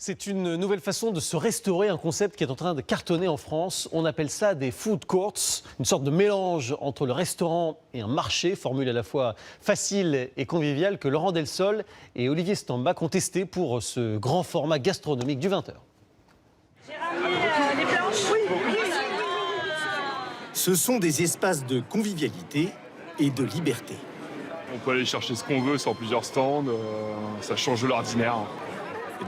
C'est une nouvelle façon de se restaurer, un concept qui est en train de cartonner en France. On appelle ça des food courts, une sorte de mélange entre le restaurant et un marché, formule à la fois facile et conviviale que Laurent Delsol et Olivier Stambach ont testé pour ce grand format gastronomique du 20h. J'ai ramené des planches. Ce sont des espaces de convivialité et de liberté. On peut aller chercher ce qu'on veut sur plusieurs stands, ça change de l'ordinaire.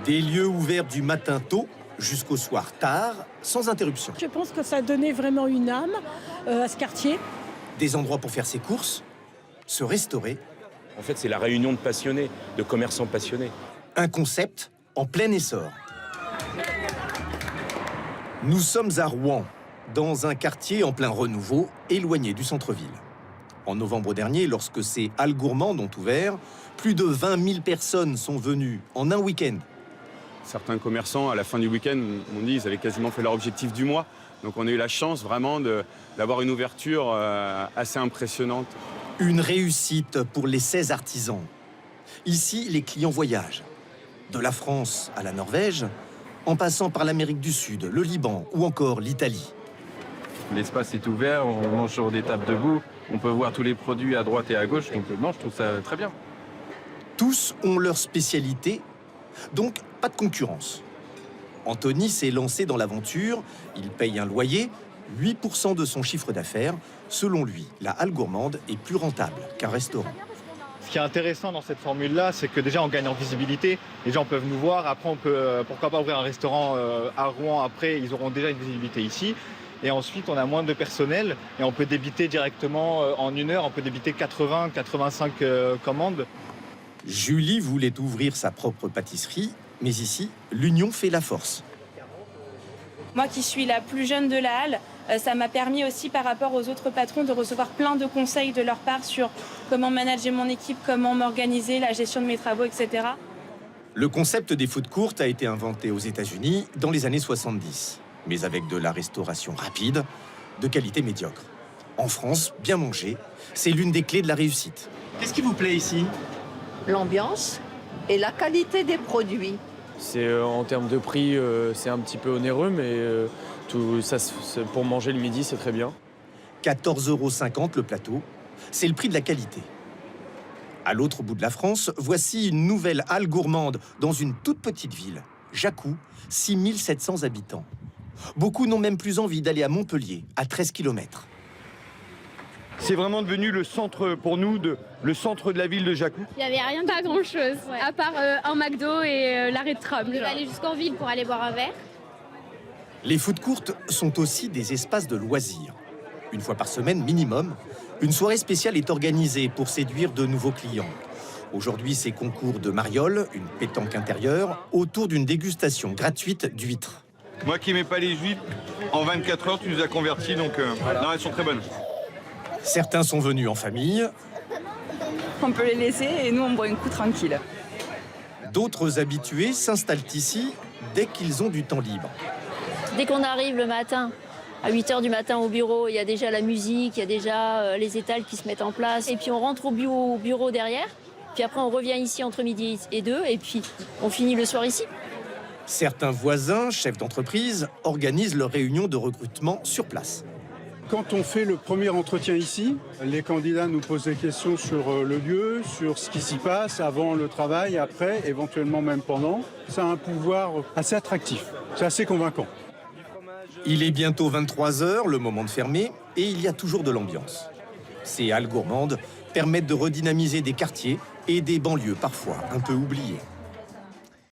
Des lieux ouverts du matin tôt jusqu'au soir tard, sans interruption. Je pense que ça a donné vraiment une âme à ce quartier. Des endroits pour faire ses courses, se restaurer. En fait, c'est la réunion de passionnés, de commerçants passionnés. Un concept en plein essor. Nous sommes à Rouen, dans un quartier en plein renouveau, éloigné du centre-ville. En novembre dernier, lorsque ces halles gourmandes ont ouvert, plus de 20 000 personnes sont venues en un week-end. Certains commerçants, à la fin du week-end, m'ont dit qu'ils avaient quasiment fait leur objectif du mois. Donc on a eu la chance vraiment d'avoir une ouverture assez impressionnante. Une réussite pour les 16 artisans. Ici, les clients voyagent. De la France à la Norvège, en passant par l'Amérique du Sud, le Liban ou encore l'Italie. L'espace est ouvert, on mange sur des tables debout, on peut voir tous les produits à droite et à gauche, donc non, je trouve ça très bien. Tous ont leur spécialité, donc pas de concurrence. Anthony s'est lancé dans l'aventure, il paye un loyer, 8% de son chiffre d'affaires. Selon lui, la halle gourmande est plus rentable qu'un restaurant. Ce qui est intéressant dans cette formule-là, c'est que déjà on gagne en visibilité, les gens peuvent nous voir, après on peut, pourquoi pas ouvrir un restaurant à Rouen, après ils auront déjà une visibilité ici. Et ensuite, on a moins de personnel et on peut débiter directement en une heure, on peut débiter 80-85 commandes. Julie voulait ouvrir sa propre pâtisserie, mais ici, l'union fait la force. Moi qui suis la plus jeune de la halle, ça m'a permis aussi par rapport aux autres patrons de recevoir plein de conseils de leur part sur comment manager mon équipe, comment m'organiser, la gestion de mes travaux, etc. Le concept des food courts a été inventé aux États-Unis dans les années 70, mais avec de la restauration rapide, de qualité médiocre. En France, bien manger, c'est l'une des clés de la réussite. Qu'est-ce qui vous plaît ici ? L'ambiance et la qualité des produits. C'est en termes de prix, c'est un petit peu onéreux, mais tout ça, pour manger le midi, c'est très bien. 14,50 € le plateau, c'est le prix de la qualité. À l'autre bout de la France, voici une nouvelle halle gourmande dans une toute petite ville, Jacou, 6700 habitants. Beaucoup n'ont même plus envie d'aller à Montpellier, à 13 km. C'est vraiment devenu le centre pour nous, le centre de la ville de Jacou. Il n'y avait rien, pas grand-chose, à part un McDo et l'arrêt de tram. On devait aller jusqu'en ville pour aller boire un verre. Les food courts sont aussi des espaces de loisirs. Une fois par semaine minimum, une soirée spéciale est organisée pour séduire de nouveaux clients. Aujourd'hui, c'est concours de mariole, une pétanque intérieure, autour d'une dégustation gratuite d'huîtres. Moi qui n'aimais pas les huîtres, en 24 heures, tu nous as convertis, donc non, elles sont très bonnes. Certains sont venus en famille. On peut les laisser et nous, on boit un coup tranquille. D'autres habitués s'installent ici dès qu'ils ont du temps libre. Dès qu'on arrive le matin, à 8 h du matin au bureau, il y a déjà la musique, il y a déjà les étals qui se mettent en place. Et puis on rentre au bureau derrière. Puis après, on revient ici entre midi et 2. Et puis on finit le soir ici. Certains voisins, chefs d'entreprise, organisent leurs réunions de recrutement sur place. Quand on fait le premier entretien ici, les candidats nous posent des questions sur le lieu, sur ce qui s'y passe avant le travail, après, éventuellement même pendant. Ça a un pouvoir assez attractif, c'est assez convaincant. Il est bientôt 23 h, le moment de fermer, et il y a toujours de l'ambiance. Ces halles gourmandes permettent de redynamiser des quartiers et des banlieues parfois un peu oubliées.